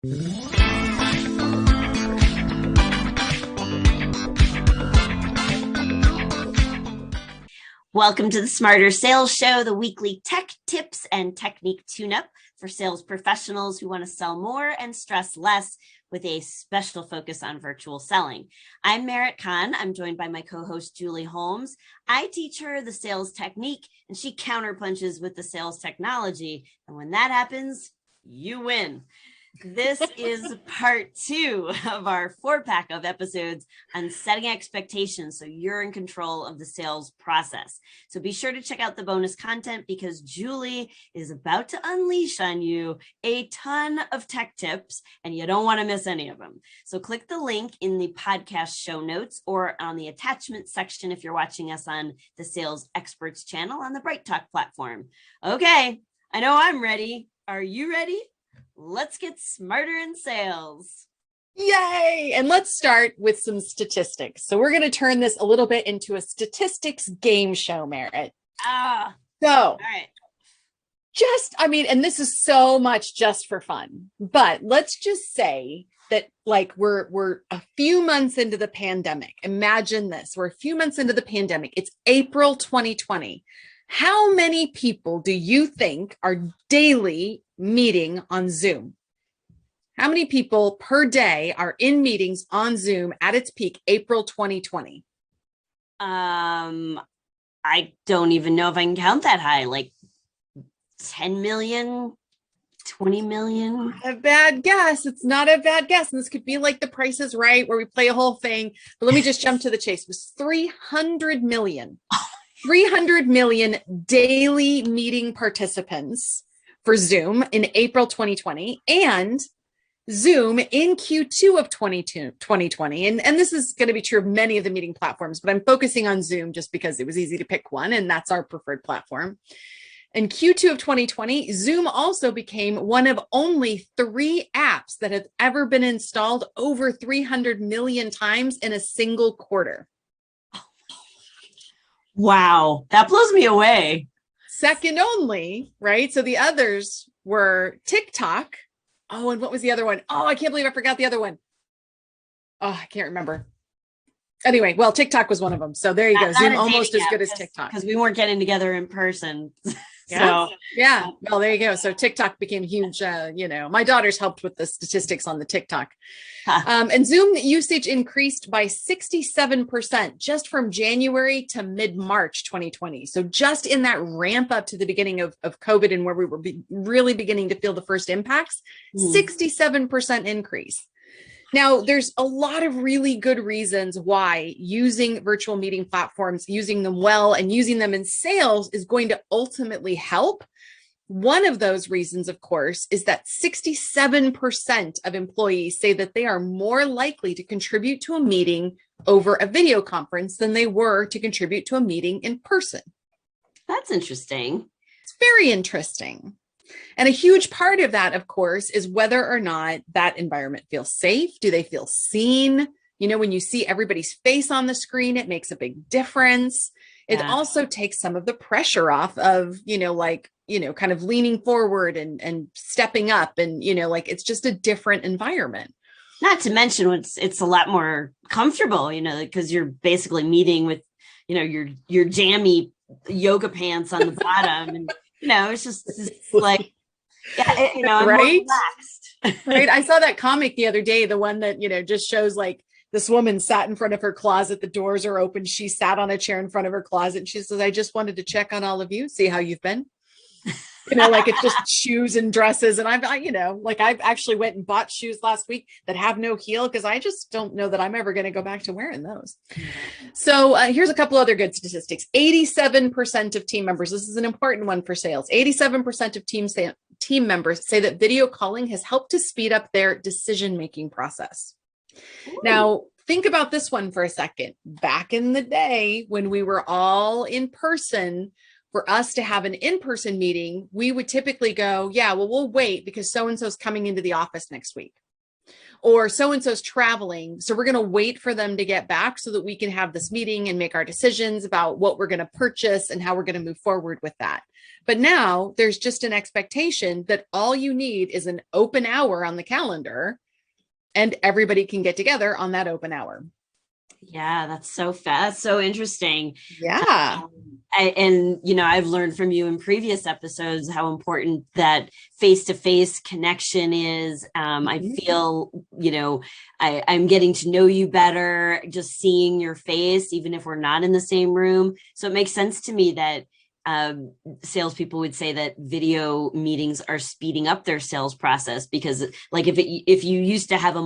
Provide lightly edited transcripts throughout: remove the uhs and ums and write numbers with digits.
Welcome to the Smarter Sales Show, the weekly tech tips and technique tune-up for sales professionals who want to sell more and stress less with a special focus on virtual selling. I'm Merritt Khan. I'm joined by my co-host, Julie Holmes. I teach her the sales technique and she counterpunches with the sales technology. And when that happens, you win. This is part 2 of our 4-pack of episodes on setting expectations so you're in control of the sales process. So be sure to check out the bonus content because Julie is about to unleash on you a ton of tech tips and you don't want to miss any of them. So click the link in the podcast show notes or on the attachment section if you're watching us on the Sales Experts channel on the Bright Talk platform. Okay, I know I'm ready. Are you ready? Let's get smarter in sales. Yay! And let's start with some statistics. So we're going to turn this a little bit into a statistics game show, Merritt. All right. And this is so much just for fun, but let's just say that we're a few months into the pandemic. Imagine this. We're a few months into the pandemic. It's April 2020. How many people do you think are daily meeting on Zoom? How many people per day are in meetings on Zoom at its peak, April 2020? I don't even know if I can count that high, like 10 million, 20 million. Not a bad guess. It's not a bad guess. And this could be like The Price is Right, where we play a whole thing. But let me just jump to the chase. It was 300 million. 300 million daily meeting participants for Zoom in April 2020 and Zoom in Q2 of 2020. And this is going to be true of many of the meeting platforms, but I'm focusing on Zoom just because it was easy to pick one and that's our preferred platform. In Q2 of 2020, Zoom also became one of only 3 apps that have ever been installed over 300 million times in a single quarter. Wow, that blows me away. Second only, right? So the others were TikTok. Oh, and what was the other one? Oh, I can't believe I forgot the other one. Oh, I can't remember. Anyway, well, TikTok was one of them. So there you go. Zoom almost as good as TikTok. Because we weren't getting together in person. Yeah. Well, there you go. So TikTok became huge. My daughters helped with the statistics on the TikTok. And Zoom usage increased by 67% just from January to mid-March 2020. So just in that ramp up to the beginning of COVID and where we were really beginning to feel the first impacts, 67% increase. Now, there's a lot of really good reasons why using virtual meeting platforms, using them well and using them in sales is going to ultimately help. One of those reasons, of course, is that 67% of employees say that they are more likely to contribute to a meeting over a video conference than they were to contribute to a meeting in person. That's interesting. It's very interesting. And a huge part of that, of course, is whether or not that environment feels safe. Do they feel seen? When you see everybody's face on the screen, it makes a big difference. It also takes some of the pressure off of, kind of leaning forward and stepping up. And, it's just a different environment. Not to mention it's a lot more comfortable, because you're basically meeting with, your jammy yoga pants on the bottom and, it's just like, I'm right? more relaxed. Right. I saw that comic the other day, the one that, just shows like this woman sat in front of her closet. The doors are open. She sat on a chair in front of her closet. And she says, I just wanted to check on all of you, see how you've been. It's just shoes and dresses. And I've actually went and bought shoes last week that have no heel because I just don't know that I'm ever going to go back to wearing those. So here's a couple other good statistics. 87% of team members, this is an important one for sales. 87% of team members say that video calling has helped to speed up their decision-making process. Ooh. Now, think about this one for a second. Back in the day when we were all in person, for us to have an in-person meeting, we would typically go, we'll wait because so-and-so's coming into the office next week. or so-and-so's traveling, so we're going to wait for them to get back so that we can have this meeting and make our decisions about what we're going to purchase and how we're going to move forward with that. But now there's just an expectation that all you need is an open hour on the calendar and everybody can get together on that open hour. Yeah, that's so fast. So interesting. Yeah. I've learned from you in previous episodes how important that face-to-face connection is. I feel, I'm getting to know you better, just seeing your face, even if we're not in the same room. So it makes sense to me that salespeople would say that video meetings are speeding up their sales process, because like if you used to have a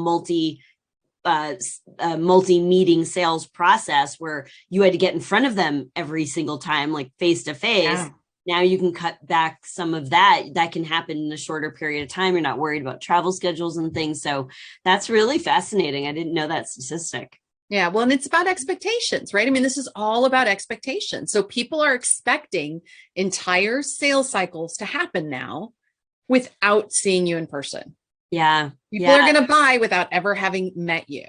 multi-meeting sales process where you had to get in front of them every single time, like face to face. Now you can cut back some of that. That can happen in a shorter period of time. You're not worried about travel schedules and things. So that's really fascinating. I didn't know that statistic. Yeah, well, and it's about expectations, right? I mean, this is all about expectations. So people are expecting entire sales cycles to happen now without seeing you in person. Yeah. People are going to buy without ever having met you.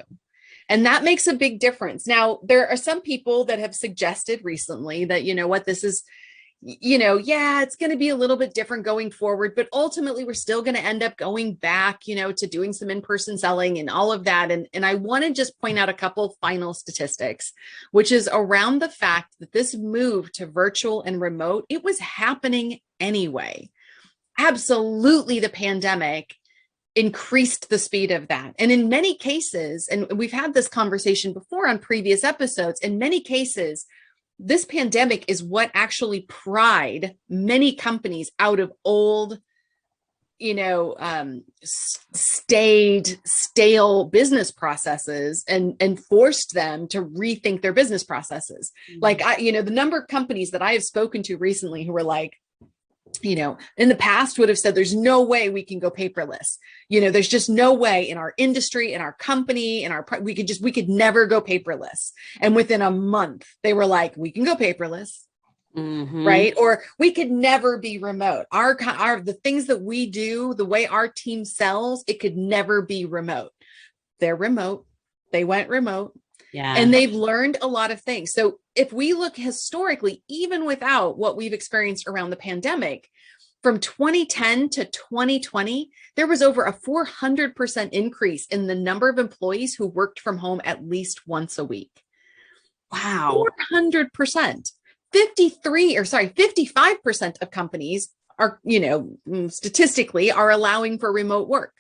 And that makes a big difference. Now, there are some people that have suggested recently that, this is, it's going to be a little bit different going forward, but ultimately we're still going to end up going back, to doing some in-person selling and all of that. And I want to just point out a couple final statistics, which is around the fact that this move to virtual and remote, it was happening anyway. Absolutely, the pandemic increased the speed of that. And in many cases, and we've had this conversation before on previous episodes, in many cases, this pandemic is what actually pried many companies out of old, stale business processes and forced them to rethink their business processes. Mm-hmm. Like, the number of companies that I have spoken to recently who were like, in the past would have said, there's no way we can go paperless. There's just no way in our industry, in our company, we could never go paperless. And within a month, they were like, we can go paperless. Mm-hmm. Right. Or we could never be remote. The things that we do, the way our team sells, it could never be remote. They're remote. They went remote. Yeah. And they've learned a lot of things. So if we look historically, even without what we've experienced around the pandemic, from 2010 to 2020, there was over a 400% increase in the number of employees who worked from home at least once a week. Wow. 400%. 55% of companies are, statistically are allowing for remote work.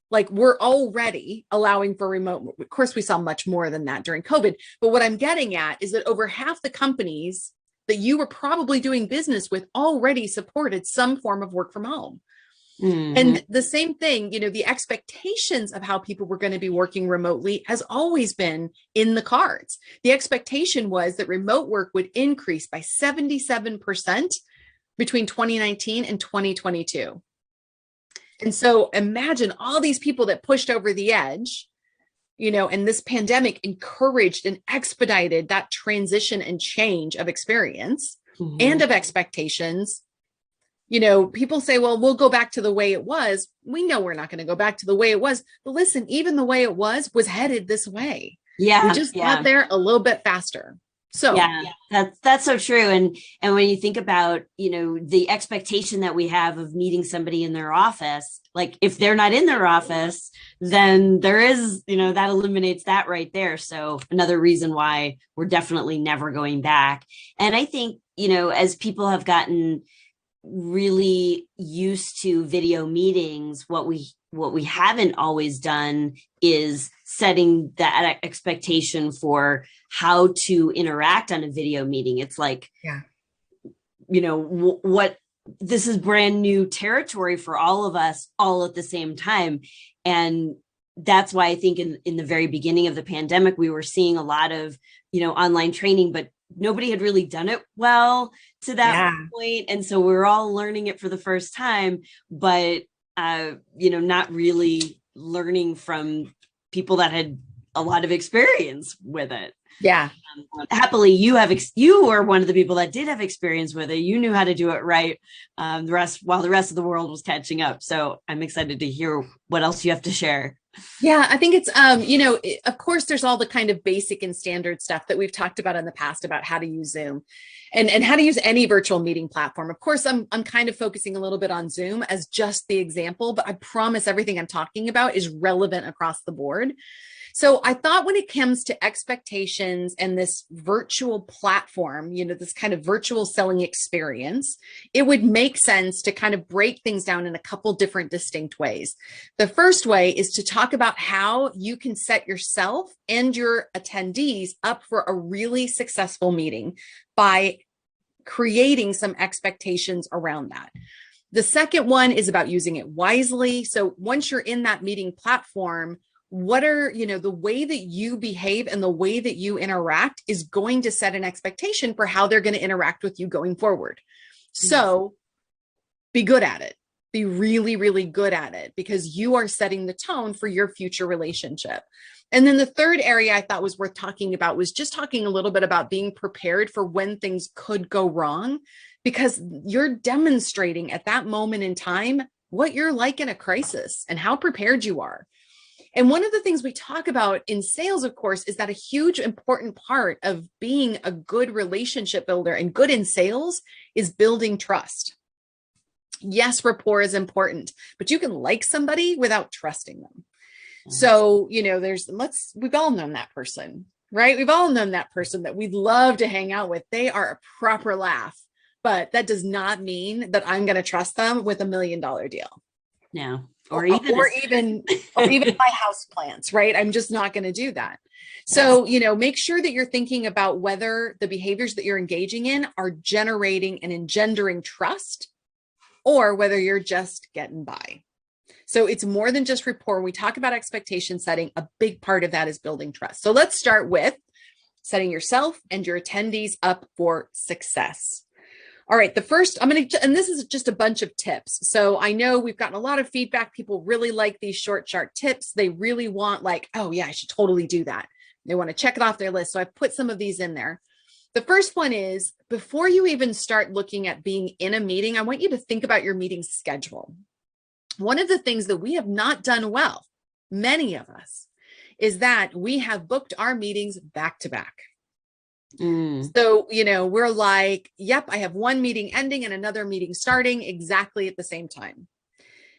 Like, we're already allowing for remote. Of course, we saw much more than that during COVID. But what I'm getting at is that over half the companies that you were probably doing business with already supported some form of work from home. Mm-hmm. And the same thing, the expectations of how people were going to be working remotely has always been in the cards. The expectation was that remote work would increase by 77% between 2019 and 2022. And so imagine all these people that pushed over the edge, and this pandemic encouraged and expedited that transition and change of experience and of expectations. People say, well, we'll go back to the way it was. We know we're not going to go back to the way it was. But listen, even the way it was headed this way. Yeah. We just got there a little bit faster. So yeah, that's so true. And when you think about, the expectation that we have of meeting somebody in their office, like if they're not in their office, then there is, that eliminates that right there. So another reason why we're definitely never going back. And I think, as people have gotten really used to video meetings, what we haven't always done is setting that expectation for how to interact on a video meeting. It's like, what this is brand new territory for all of us all at the same time. And that's why I think in the very beginning of the pandemic, we were seeing a lot of, online training, but nobody had really done it well to that point. And so we're all learning it for the first time, but, not really learning from people that had a lot of experience with it. Yeah. Happily, you are one of the people that did have experience with it. You knew how to do it right. While the rest of the world was catching up. So I'm excited to hear what else you have to share. Yeah, I think it's, of course, there's all the kind of basic and standard stuff that we've talked about in the past about how to use Zoom and how to use any virtual meeting platform. Of course, I'm kind of focusing a little bit on Zoom as just the example, but I promise everything I'm talking about is relevant across the board. So I thought when it comes to expectations and this virtual platform, this kind of virtual selling experience, it would make sense to kind of break things down in a couple different distinct ways. The first way is to talk about how you can set yourself and your attendees up for a really successful meeting by creating some expectations around that. The second one is about using it wisely. So once you're in that meeting platform, what are, the way that you behave and the way that you interact is going to set an expectation for how they're going to interact with you going forward. So be good at it. Be really, really good at it because you are setting the tone for your future relationship. And then the third area I thought was worth talking about was just talking a little bit about being prepared for when things could go wrong, because you're demonstrating at that moment in time what you're like in a crisis and how prepared you are. And one of the things we talk about in sales, of course, is that a huge important part of being a good relationship builder and good in sales is building trust. Yes, rapport is important, but you can like somebody without trusting them. So, we've all known that person, right? We've all known that person that we'd love to hang out with. They are a proper laugh, but that does not mean that I'm going to trust them with $1 million deal. No. Or even my house plants, right? I'm just not going to do that. So, make sure that you're thinking about whether the behaviors that you're engaging in are generating and engendering trust or whether you're just getting by. So it's more than just rapport. When we talk about expectation setting, a big part of that is building trust. So let's start with setting yourself and your attendees up for success. All right, the first, and this is just a bunch of tips. So I know we've gotten a lot of feedback. People really like these short, sharp tips. They really want oh yeah, I should totally do that. They want to check it off their list. So I've put some of these in there. The first one is, before you even start looking at being in a meeting, I want you to think about your meeting schedule. One of the things that we have not done well, many of us, is that we have booked our meetings back to back. So, we're like, yep, I have one meeting ending and another meeting starting exactly at the same time.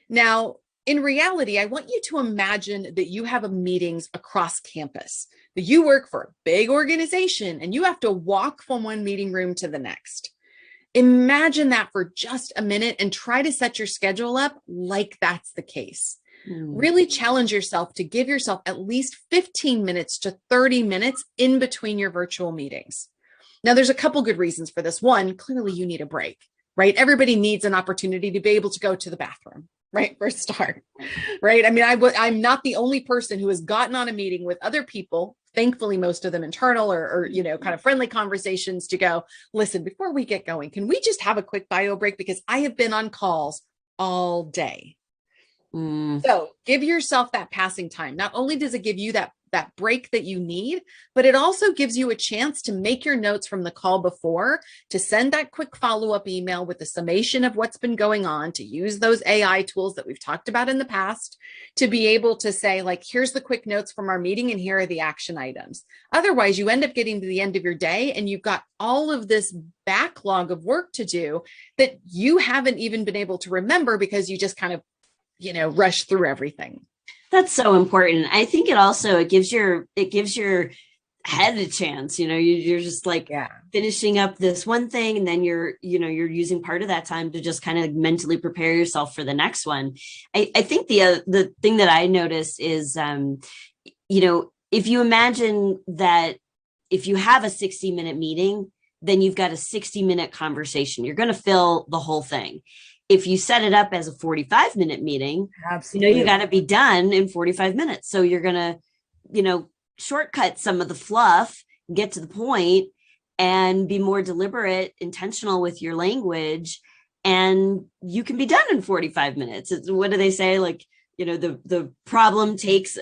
Now, in reality, I want you to imagine that you have meetings across campus, that you work for a big organization and you have to walk from one meeting room to the next. Imagine that for just a minute and try to set your schedule up like that's the case. Really challenge yourself to give yourself at least 15 minutes to 30 minutes in between your virtual meetings. Now, there's a couple good reasons for this. One, clearly you need a break, right? Everybody needs an opportunity to be able to go to the bathroom, right? For a start, right? I mean, I'm not the only person who has gotten on a meeting with other people, thankfully, most of them internal or kind of friendly conversations, to go, listen, before we get going, can we just have a quick bio break? Because I have been on calls all day. So give yourself that passing time. Not only does it give you that break that you need, but it also gives you a chance to make your notes from the call before, to send that quick follow-up email with a summation of what's been going on, to use those AI tools that we've talked about in the past, to be able to say, here's the quick notes from our meeting and here are the action items. Otherwise, you end up getting to the end of your day and you've got all of this backlog of work to do that you haven't even been able to remember because you just kind of rush through everything. That's so important. I think it gives your head a chance. You're just finishing up this one thing, and then you're using part of that time to just kind of mentally prepare yourself for the next one. I think the thing that I notice is, if you imagine that if you have a 60-minute meeting, then you've got a 60-minute conversation. You're going to fill the whole thing. If you set it up as a 45-minute meeting, absolutely, you got to be done in 45 minutes. So you're going to, shortcut some of the fluff, get to the point, and be more deliberate, intentional with your language. And you can be done in 45 minutes. What do they say? The problem takes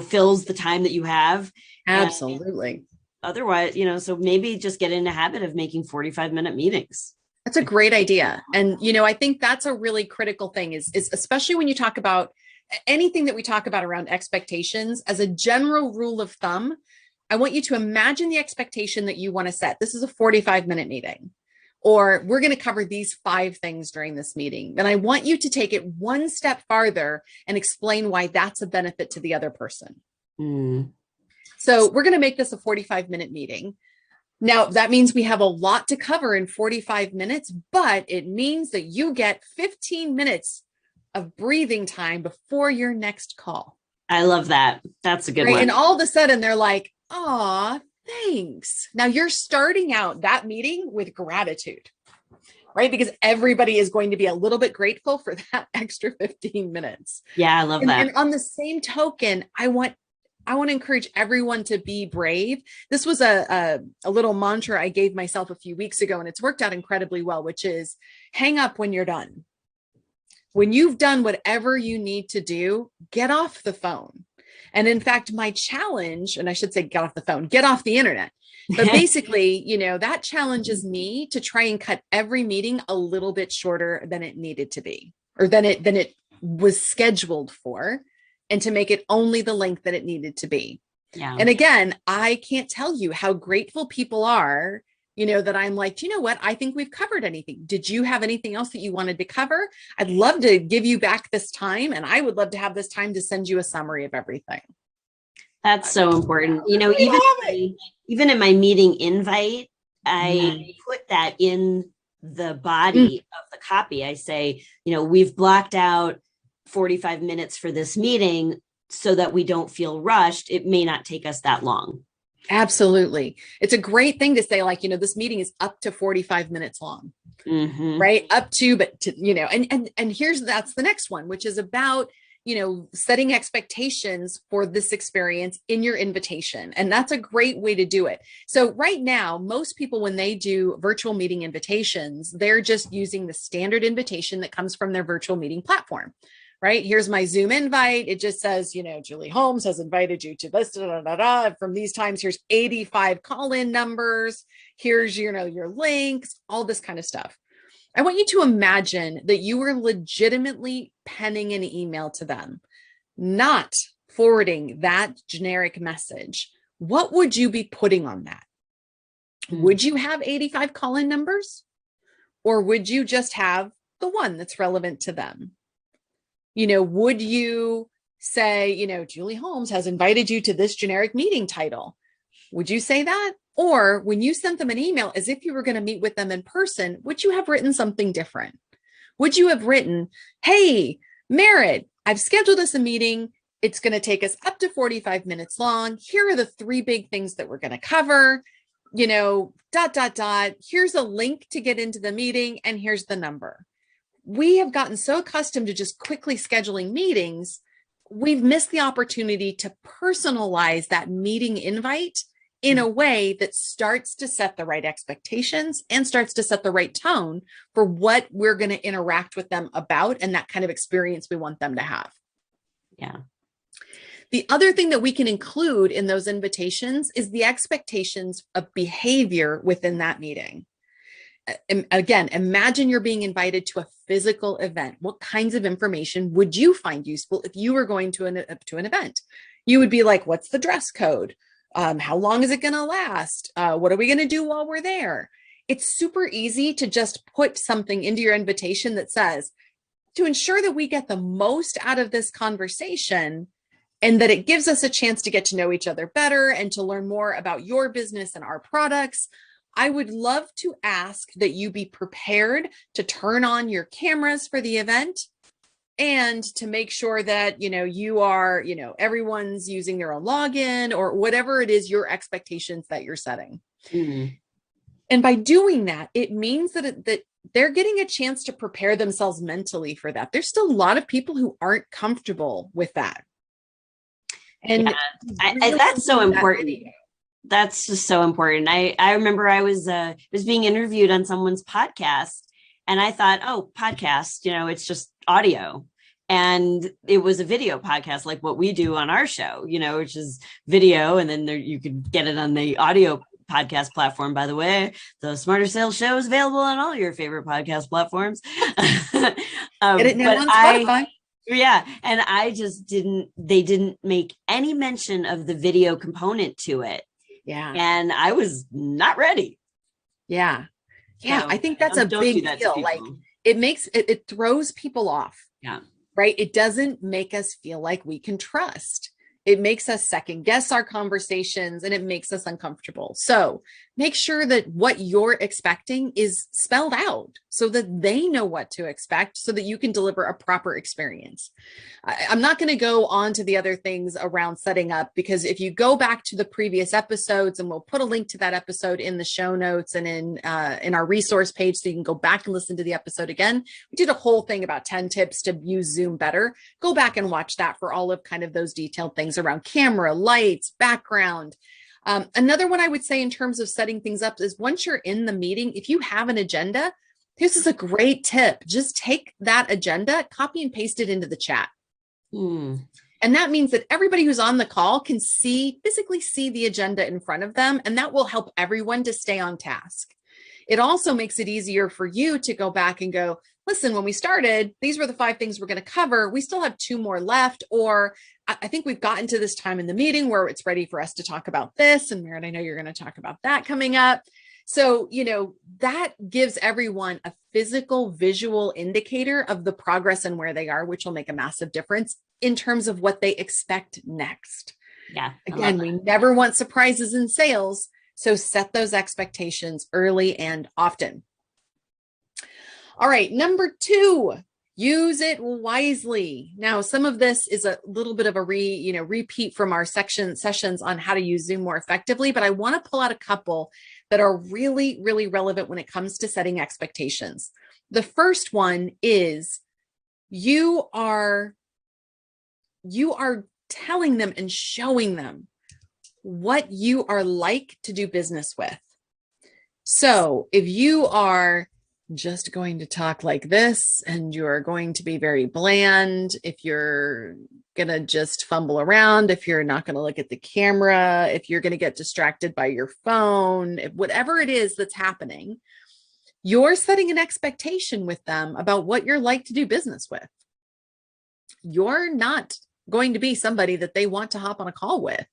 fills the time that you have. Absolutely. Otherwise, so maybe just get in a habit of making 45-minute meetings. That's a great idea. And, I think that's a really critical thing is especially when you talk about anything that we talk about around expectations, as a general rule of thumb, I want you to imagine the expectation that you want to set. This is a 45-minute meeting, or we're going to cover these 5 things during this meeting. And I want you to take it one step farther and explain why that's a benefit to the other person. So we're going to make this a 45-minute meeting. Now, that means we have a lot to cover in 45 minutes, but it means that you get 15 minutes of breathing time before your next call. I love that. That's a good one. And all of a sudden they're like, "Aw, thanks." Now you're starting out that meeting with gratitude, right? Because everybody is going to be a little bit grateful for that extra 15 minutes. Yeah, I love that. And on the same token, I want to encourage everyone to be brave. This was a little mantra I gave myself a few weeks ago, and it's worked out incredibly well, which is hang up when you're done. When you've done whatever you need to do, get off the phone. And in fact, my challenge, and I should say get off the phone, get off the internet. But basically, that challenges me to try and cut every meeting a little bit shorter than it needed to be, or than it was scheduled for, and to make it only the length that it needed to be. Yeah. And again, I can't tell you how grateful people are, that I'm like, you know what? I think we've covered anything. Did you have anything else that you wanted to cover? I'd love to give you back this time. And I would love to have this time to send you a summary of everything. That's so important. Even in my meeting invite, I put that in the body of the copy. I say, we've blocked out 45 minutes for this meeting so that we don't feel rushed. It may not take us that long. Absolutely. It's a great thing to say, like, this meeting is up to 45 minutes long, right? Up to, but to, and that's the next one, which is about, setting expectations for this experience in your invitation. And that's a great way to do it. So right now, most people, when they do virtual meeting invitations, they're just using the standard invitation that comes from their virtual meeting platform. Right? Here's my Zoom invite. It just says, Julie Holmes has invited you to this, from these times. Here's 85 call-in numbers. Here's, your links, all this kind of stuff. I want you to imagine that you were legitimately penning an email to them, not forwarding that generic message. What would you be putting on that? Would you have 85 call-in numbers? Or would you just have the one that's relevant to them? Would you say, Julie Holmes has invited you to this generic meeting title? Would you say that? Or when you sent them an email as if you were going to meet with them in person, would you have written something different? Would you have written, "Hey, Merritt, I've scheduled us a meeting. It's going to take us up to 45 minutes long. Here are the 3 big things that we're going to cover. Here's a link to get into the meeting, and here's the number." We have gotten so accustomed to just quickly scheduling meetings, we've missed the opportunity to personalize that meeting invite in a way that starts to set the right expectations and starts to set the right tone for what we're going to interact with them about and that kind of experience we want them to have. Yeah. The other thing that we can include in those invitations is the expectations of behavior within that meeting. Again, imagine you're being invited to a physical event. What kinds of information would you find useful if you were going to an event? You would be like, what's the dress code? How long is it going to last? What are we going to do while we're there? It's super easy to just put something into your invitation that says, to ensure that we get the most out of this conversation and that it gives us a chance to get to know each other better and to learn more about your business and our products, I would love to ask that you be prepared to turn on your cameras for the event and to make sure that, you are, everyone's using their own login or whatever it is, your expectations that you're setting. Mm-hmm. And by doing that, it means that they're getting a chance to prepare themselves mentally for that. There's still a lot of people who aren't comfortable with that. And that's so important. That's just so important. I remember I was being interviewed on someone's podcast and I thought, oh, podcast, it's just audio. And it was a video podcast like what we do on our show, which is video. And then you could get it on the audio podcast platform. By the way, the Smarter Sales Show is available on all your favorite podcast platforms. Get it now on Spotify. Yeah. And they didn't make any mention of the video component to it. Yeah. And I was not ready. Yeah. Yeah. So I think that's a don't do big that to deal. Like people. it throws people off. Yeah. Right? It doesn't make us feel like we can trust. It makes us second guess our conversations and it makes us uncomfortable. So make sure that what you're expecting is spelled out so that they know what to expect so that you can deliver a proper experience. I'm not going to go on to the other things around setting up, because if you go back to the previous episodes, and we'll put a link to that episode in the show notes and in our resource page, so you can go back and listen to the episode again. We did a whole thing about 10 tips to use Zoom better. Go back and watch that for all of kind of those detailed things around camera, lights, background. Another one I would say in terms of setting things up is, once you're in the meeting, if you have an agenda, this is a great tip. Just take that agenda, copy and paste it into the chat. And that means that everybody who's on the call can physically see the agenda in front of them. And that will help everyone to stay on task. It also makes it easier for you to go back and go, listen, when we started, these were the 5 things we're going to cover. We still have 2 more left. Or I think we've gotten to this time in the meeting where it's ready for us to talk about this. And Merritt, I know you're going to talk about that coming up. So, that gives everyone a physical, visual indicator of the progress and where they are, which will make a massive difference in terms of what they expect next. Yeah. Again, we never want surprises in sales. So set those expectations early and often. All right. Number 2, use it wisely. Now, some of this is a little bit of a repeat from our sessions on how to use Zoom more effectively, but I want to pull out a couple that are really, really relevant when it comes to setting expectations. The first one is you are telling them and showing them what you are like to do business with. So if you are just going to talk like this and you're going to be very bland, if you're going to just fumble around, if you're not going to look at the camera, if you're going to get distracted by your phone, whatever it is that's happening, you're setting an expectation with them about what you're like to do business with. You're not going to be somebody that they want to hop on a call with.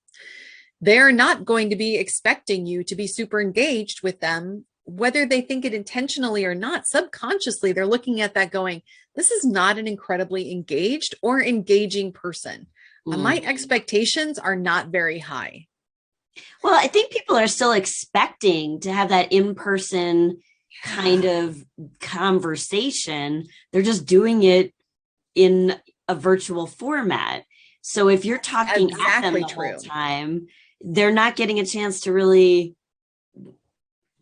They're not going to be expecting you to be super engaged with them, whether they think it intentionally or not. Subconsciously, they're looking at that going, this is not an incredibly engaged or engaging person. My expectations are not very high. Well, I think people are still expecting to have that in-person kind of conversation. They're just doing it in a virtual format. So if you're talking at them the whole time, they're not getting a chance to really,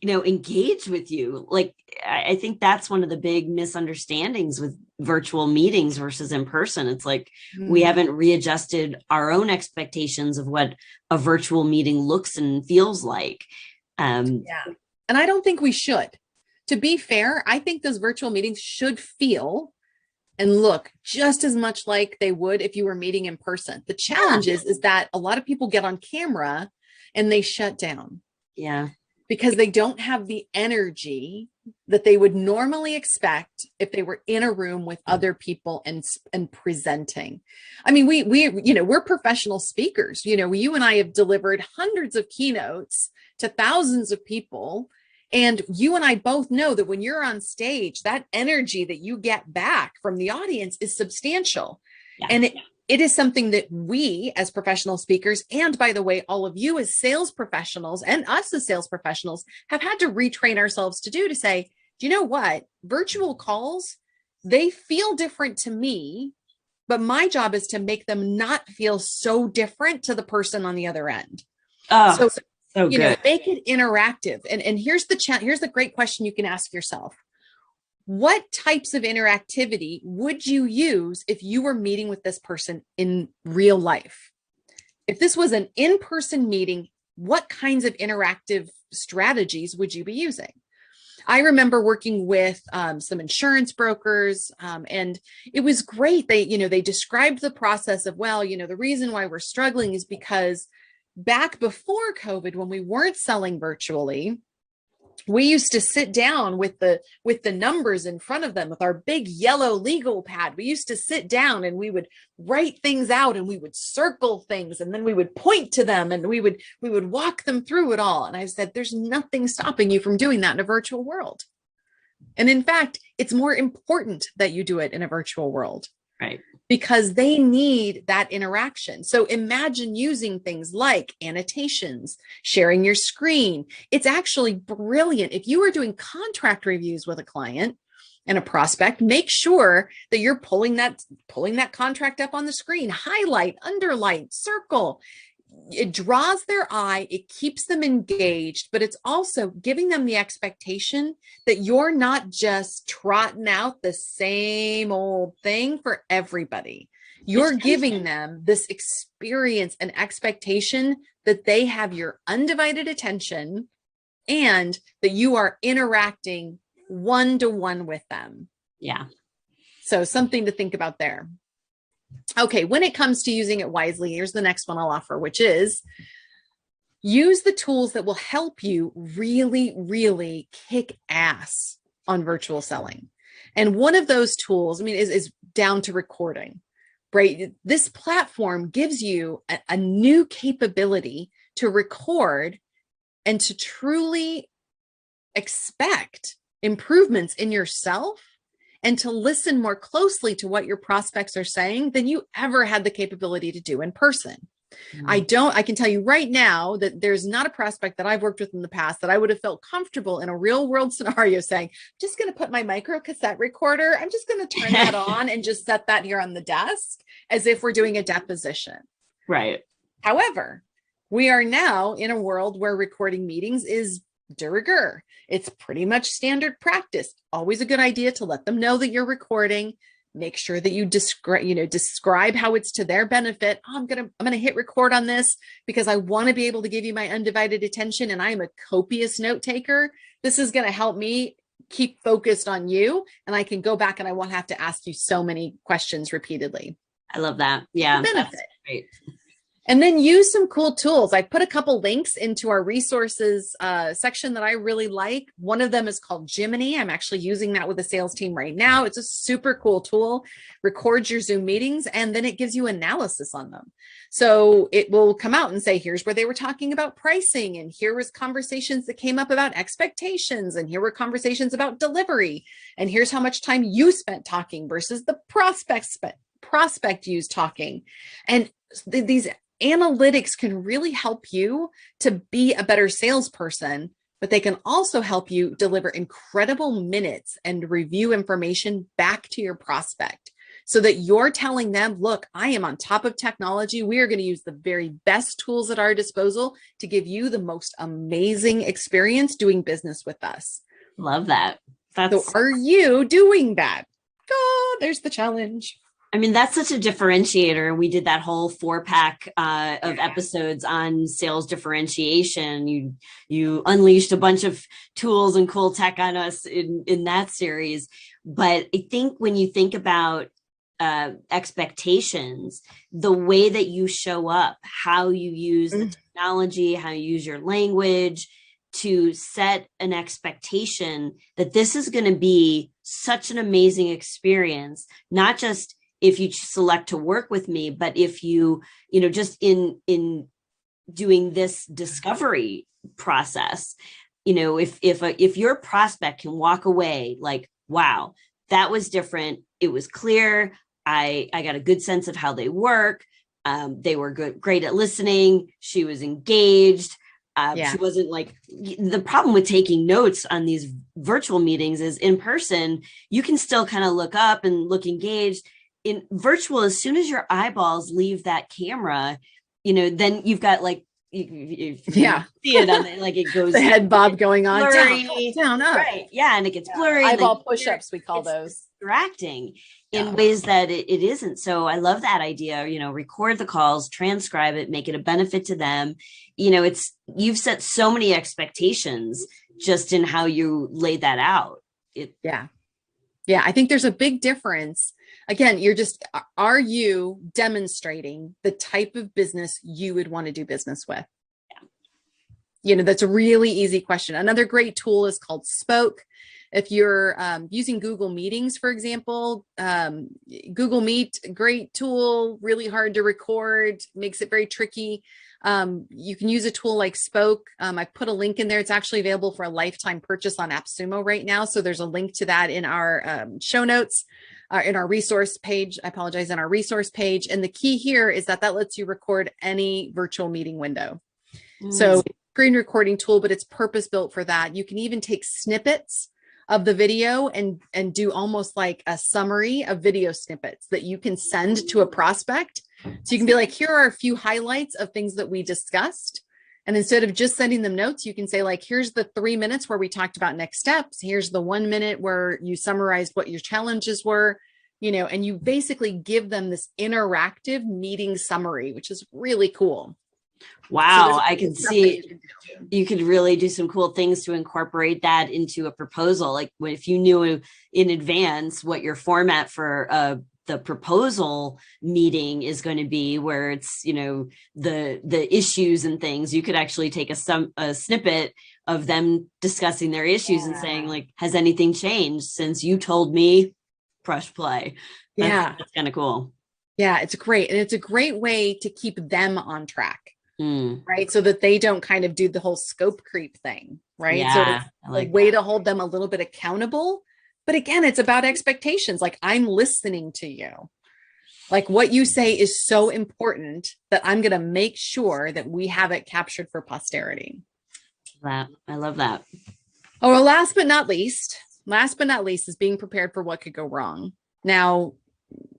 engage with you. Like, I think that's one of the big misunderstandings with virtual meetings versus in person. It's like, we haven't readjusted our own expectations of what a virtual meeting looks and feels like. And I don't think we should. To be fair, I think those virtual meetings should feel and look just as much like they would if you were meeting in person. The challenge is that a lot of people get on camera and they shut down. Yeah. Because they don't have the energy that they would normally expect if they were in a room with other people and presenting. I mean, we're professional speakers. You and I have delivered hundreds of keynotes to thousands of people. And you and I both know that when you're on stage, that energy that you get back from the audience is substantial. Yeah. And it is something that we as professional speakers, and by the way, all of you as sales professionals and us as sales professionals, have had to retrain ourselves to do, to say, do you know what? Virtual calls, they feel different to me, but my job is to make them not feel so different to the person on the other end. So good. Make it interactive. And here's the great question you can ask yourself. What types of interactivity would you use if you were meeting with this person in real life? If this was an in-person meeting, what kinds of interactive strategies would you be using? I remember working with some insurance brokers, and it was great. They described the process of, the reason why we're struggling is because back before COVID, when we weren't selling virtually, We used to sit down with the numbers in front of them with our big yellow legal pad. We used to sit down and we would write things out and we would circle things and then we would point to them and we would walk them through it all. And I said, there's nothing stopping you from doing that in a virtual world. And in fact, it's more important that you do it in a virtual world. Right. Because they need that interaction. So imagine using things like annotations, sharing your screen. It's actually brilliant. If you are doing contract reviews with a client and a prospect, make sure that you're pulling that contract up on the screen, highlight, underline, circle. It draws their eye, it keeps them engaged, but it's also giving them the expectation that you're not just trotting out the same old thing for everybody. You're giving them this experience and expectation that they have your undivided attention and that you are interacting one-to-one with them. Yeah. So something to think about there. Okay, when it comes to using it wisely, here's the next one I'll offer, which is use the tools that will help you really, really kick ass on virtual selling. And one of those tools, is down to recording, right? This platform gives you a new capability to record and to truly expect improvements in yourself and to listen more closely to what your prospects are saying than you ever had the capability to do in person. Mm-hmm. I can tell you right now that there's not a prospect that I've worked with in the past that I would have felt comfortable in a real world scenario saying, I'm just going to put my micro cassette recorder, I'm just going to turn that on and just set that here on the desk as if we're doing a deposition. Right. However, we are now in a world where recording meetings is de rigueur. It's pretty much standard practice. Always a good idea to let them know that you're recording. Make sure that you describe how it's to their benefit. Oh, I'm gonna hit record on this because I want to be able to give you my undivided attention, and I am a copious note taker. This is going to help me keep focused on you, and I can go back and I won't have to ask you so many questions repeatedly. I love that. Yeah, benefit. That's great. And then use some cool tools. I put a couple links into our resources section that I really like. One of them is called Jiminy. I'm actually using that with the sales team right now. It's a super cool tool. Records your Zoom meetings, and then it gives you analysis on them. So it will come out and say, here's where they were talking about pricing, and here was conversations that came up about expectations, and here were conversations about delivery, and here's how much time you spent talking versus the prospect used talking. And these analytics can really help you to be a better salesperson, but they can also help you deliver incredible minutes and review information back to your prospect so that you're telling them, look, I am on top of technology. We are going to use the very best tools at our disposal to give you the most amazing experience doing business with us. Love that. So are you doing that? Oh, there's the challenge. That's such a differentiator. We did that whole 4-pack of episodes on sales differentiation. You unleashed a bunch of tools and cool tech on us in that series. But I think when you think about expectations, the way that you show up, how you use the technology, how you use your language to set an expectation that this is going to be such an amazing experience, not just if you select to work with me, but if you just in doing this discovery process, if your prospect can walk away like, wow, that was different. It was clear. I got a good sense of how they work. They were great at listening. She was engaged. She wasn't like, the problem with taking notes on these virtual meetings is in person, you can still kind of look up and look engaged. In virtual, as soon as your eyeballs leave that camera, then you've got like, you see it on it, like it goes the head bob going on, blurry, down, up. Right. Yeah. And it gets blurry. Eyeball push-ups, we call those. Distracting in ways that it isn't. So I love that idea, record the calls, transcribe it, make it a benefit to them. You've set so many expectations just in how you laid that out. Yeah. I think there's a big difference. Again, are you demonstrating the type of business you would want to do business with? That's a really easy question. Another great tool is called Spoke. If you're using Google Meetings, for example, Google Meet, great tool, really hard to record, makes it very tricky. You can use a tool like Spoke. I put a link in there. It's actually available for a lifetime purchase on AppSumo right now. So there's a link to that in our show notes, in our resource page. I apologize, in our resource page. And the key here is that lets you record any virtual meeting window. So screen recording tool, but it's purpose built for that. You can even take snippets of the video and do almost like a summary of video snippets that you can send to a prospect. So you can be like, here are a few highlights of things that we discussed. And instead of just sending them notes, you can say like, here's the 3 minutes where we talked about next steps. Here's the 1 minute where you summarized what your challenges were, and you basically give them this interactive meeting summary, which is really cool. Wow, so I can see you could really do some cool things to incorporate that into a proposal. Like if you knew in advance what your format for the proposal meeting is going to be, where it's, the issues and things, you could actually take a snippet of them discussing their issues and saying like, has anything changed since you told me, press play. That's kind of cool. Yeah, it's great. And it's a great way to keep them on track. Right. So that they don't kind of do the whole scope creep thing. Right. Yeah, so it's a way to hold them a little bit accountable. But again, it's about expectations. Like, I'm listening to you. Like, what you say is so important that I'm going to make sure that we have it captured for posterity. I love that. Oh, well, last but not least is being prepared for what could go wrong. Now,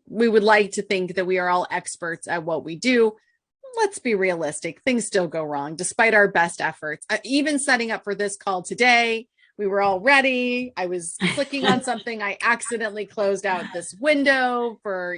we would like to think that we are all experts at what we do. Let's be realistic. Things still go wrong despite our best efforts. Even setting up for this call today, we were all ready. I was clicking on something. I accidentally closed out this window for,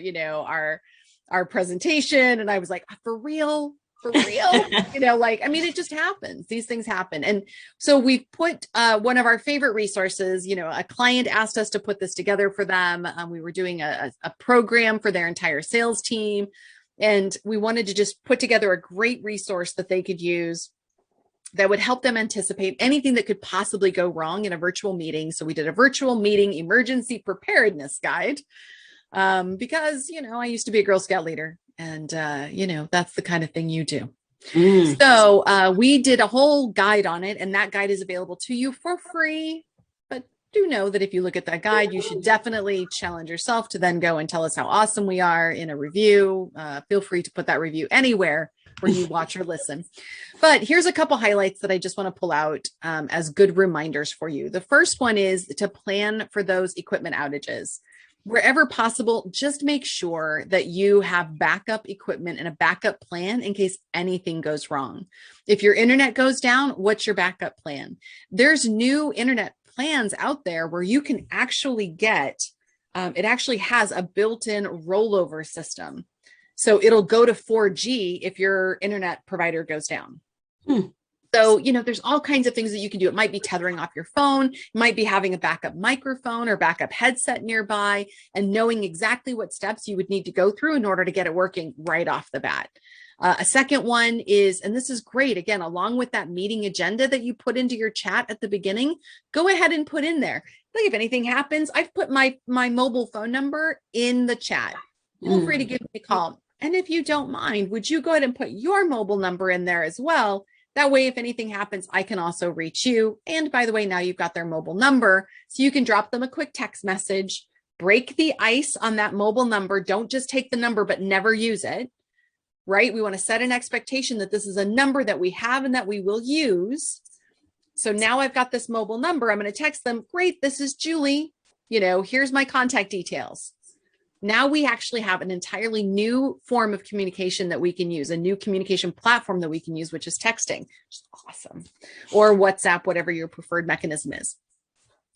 our presentation. And I was like, for real? It just happens. These things happen. And so we've put one of our favorite resources, a client asked us to put this together for them. We were doing a program for their entire sales team. And we wanted to just put together a great resource that they could use that would help them anticipate anything that could possibly go wrong in a virtual meeting. So we did a virtual meeting emergency preparedness guide because, I used to be a Girl Scout leader and, that's the kind of thing you do. So we did a whole guide on it, and that guide is available to you for free. But do know that if you look at that guide, you should definitely challenge yourself to then go and tell us how awesome we are in a review. Feel free to put that review anywhere where you watch or listen. But here's a couple highlights that I just want to pull out as good reminders for you. The first one is to plan for those equipment outages. Wherever possible, just make sure that you have backup equipment and a backup plan in case anything goes wrong. If your internet goes down, what's your backup plan? There's new internet plans out there where you can actually get, it actually has a built-in rollover system. So it'll go to 4G if your internet provider goes down. So, there's all kinds of things that you can do. It might be tethering off your phone. It might be having a backup microphone or backup headset nearby and knowing exactly what steps you would need to go through in order to get it working right off the bat. A second one is, and this is great, again, along with that meeting agenda that you put into your chat at the beginning, go ahead and put in there. Like, if anything happens, I've put my mobile phone number in the chat. Feel free to give me a call. And if you don't mind, would you go ahead and put your mobile number in there as well? That way, if anything happens, I can also reach you. And by the way, now you've got their mobile number, so you can drop them a quick text message, break the ice on that mobile number. Don't just take the number, but never use it, right? We want to set an expectation that this is a number that we have and that we will use. So now I've got this mobile number. I'm going to text them. Great. This is Julie. Here's my contact details. Now we actually have an entirely new form of communication that we can use, a new communication platform that we can use, which is texting, which is awesome, or WhatsApp, whatever your preferred mechanism is.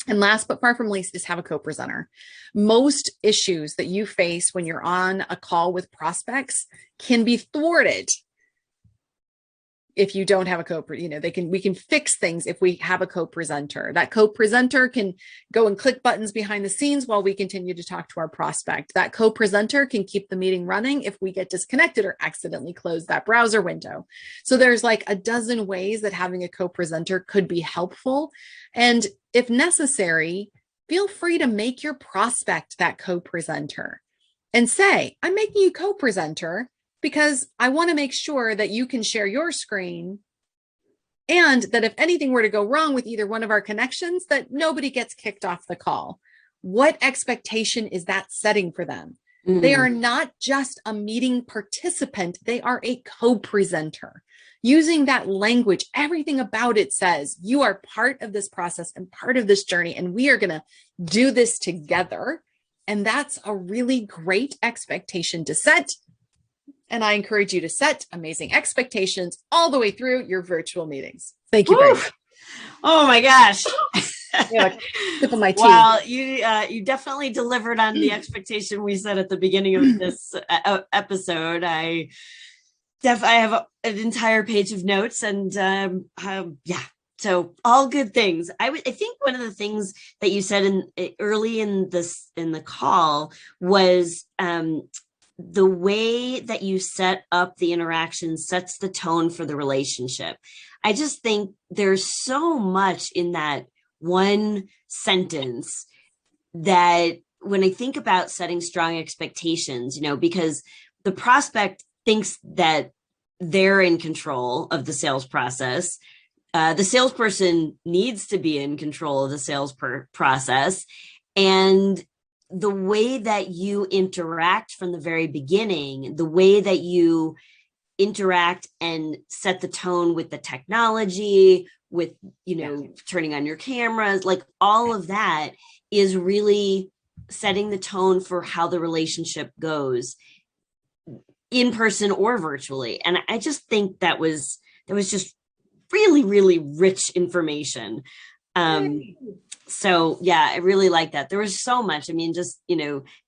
And last but far from least is have a co-presenter. Most issues that you face when you're on a call with prospects can be thwarted if you don't have a we can fix things if we have a co-presenter. That co-presenter can go and click buttons behind the scenes while we continue to talk to our prospect. That co-presenter can keep the meeting running if we get disconnected or accidentally close that browser window. So there's like a dozen ways that having a co-presenter could be helpful. And if necessary, feel free to make your prospect that co-presenter and say, I'm making you co-presenter because I want to make sure that you can share your screen, and that if anything were to go wrong with either one of our connections, that nobody gets kicked off the call. What expectation is that setting for them? They are not just a meeting participant. They are a co-presenter. Using that language, everything about it says you are part of this process and part of this journey, and we are going to do this together. And that's a really great expectation to set. And I encourage you to set amazing expectations all the way through your virtual meetings. Thank you very much. Oh my gosh. Yeah, tip of my tea. Well, you definitely delivered on the expectation we set at the beginning of this episode. I have an entire page of notes, and yeah. So all good things. I think one of the things that you said early in the call was the way that you set up the interaction sets the tone for the relationship. I just think there's so much in that one sentence that when I think about setting strong expectations, because the prospect thinks that they're in control of the sales process. The salesperson needs to be in control of the sales process. And the way that you interact from the very beginning, the way that you interact and set the tone with the technology, with, turning on your cameras, like all of that is really setting the tone for how the relationship goes in person or virtually. And I just think that was just really, really rich information. So yeah, I really like that. There was so much. I mean, just,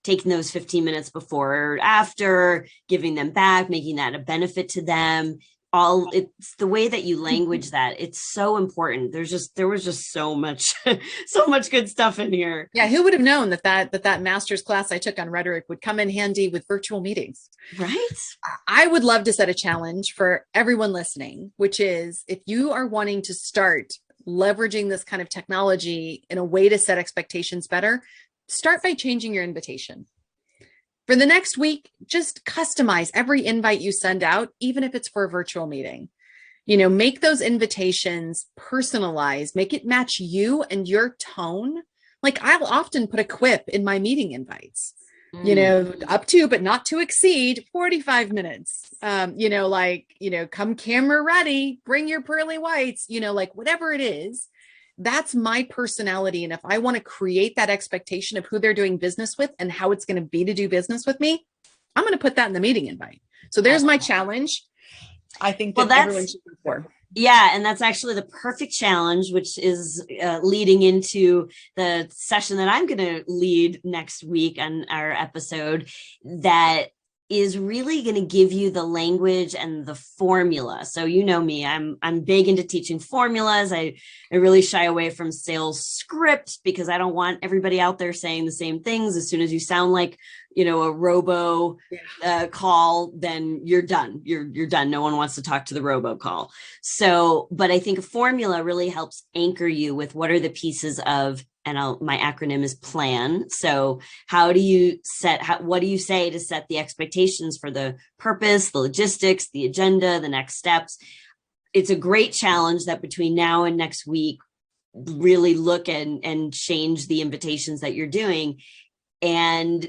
taking those 15 minutes before or after, giving them back, making that a benefit to them. It's the way that you language that. It's so important. There was just so much, so much good stuff in here. Yeah. Who would have known that master's class I took on rhetoric would come in handy with virtual meetings? Right. I would love to set a challenge for everyone listening, which is if you are wanting to start leveraging this kind of technology in a way to set expectations better, start by changing your invitation. For the next week, just customize every invite you send out, even if it's for a virtual meeting. Make those invitations personalized, make it match you and your tone. Like I'll often put a quip in my meeting invites, up to, but not to exceed 45 minutes. Come camera ready, bring your pearly whites, like whatever it is. That's my personality. And if I want to create that expectation of who they're doing business with and how it's going to be to do business with me, I'm going to put that in the meeting invite. So there's my challenge. I think that everyone should go for. Yeah. And that's actually the perfect challenge, which is leading into the session that I'm going to lead next week on our episode, that is really going to give you the language and the formula. So me, I'm big into teaching formulas. I really shy away from sales scripts because I don't want everybody out there saying the same things. As soon as you sound like, a robo call, then you're done. You're done. No one wants to talk to the robo call. So, but I think a formula really helps anchor you with what are the pieces of, and my acronym is PLAN. So what do you say to set the expectations for the purpose, the logistics, the agenda, the next steps? It's a great challenge that between now and next week, really look and change the invitations that you're doing. And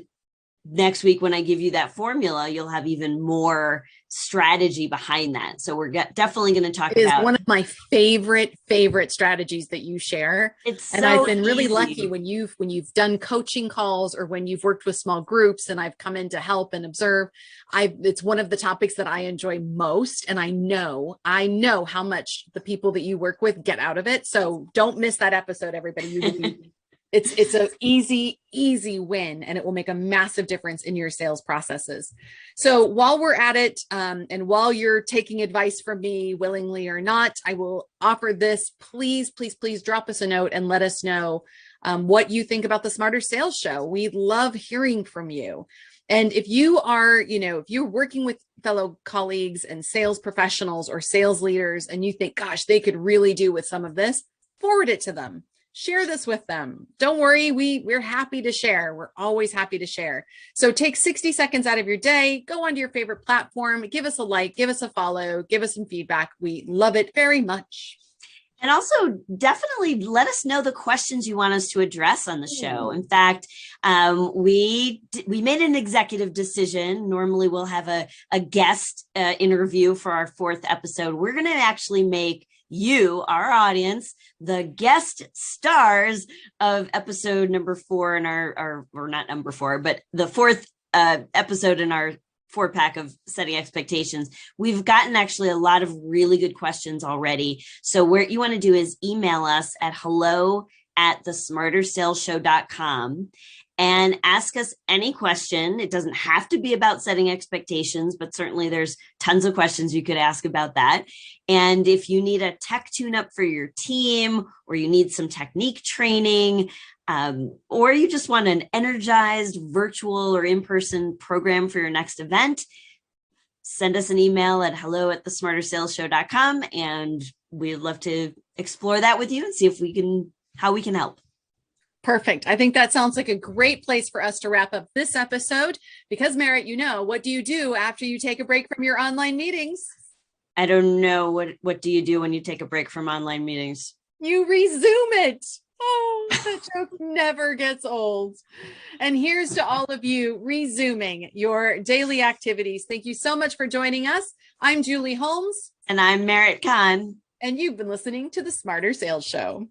next week, when I give you that formula, you'll have even more strategy behind that. So we're definitely going to talk about. It is one of my favorite strategies that you share. And I've been really lucky when you've done coaching calls or when you've worked with small groups and I've come in to help and observe. It's one of the topics that I enjoy most. And I know how much the people that you work with get out of it. So don't miss that episode, everybody. You will be It's an easy win, and it will make a massive difference in your sales processes. So while we're at it, and while you're taking advice from me willingly or not, I will offer this. Please drop us a note and let us know what you think about the Smarter Sales Show. We love hearing from you. And if you are, if you're working with fellow colleagues and sales professionals or sales leaders, and you think, gosh, they could really do with some of this, forward it to them. Share this with them. Don't worry, we're happy to share. We're always happy to share. So take 60 seconds out of your day, go onto your favorite platform, give us a like, give us a follow, give us some feedback. We love it very much. And also definitely let us know the questions you want us to address on the show. In fact, we made an executive decision. Normally we'll have a guest interview for our 4th episode. We're going to actually make you, our audience, the guest stars of episode number 4 in or not number 4, but the 4th episode in our 4-pack of setting expectations. We've gotten actually a lot of really good questions already. So what you want to do is email us at hello@thesmartersalesshow.com and ask us any question. It doesn't have to be about setting expectations, but certainly there's tons of questions you could ask about that. And if you need a tech tune-up for your team, or you need some technique training, or you just want an energized virtual or in-person program for your next event, send us an email at hello@thesmartersalesshow.com, and we'd love to explore that with you and see how we can help. Perfect. I think that sounds like a great place for us to wrap up this episode, because Merritt, what do you do after you take a break from your online meetings? I don't know. What do you do when you take a break from online meetings? You resume it. Oh, that joke never gets old. And here's to all of you resuming your daily activities. Thank you so much for joining us. I'm Julie Holmes. And I'm Merritt Khan. And you've been listening to the Smarter Sales Show.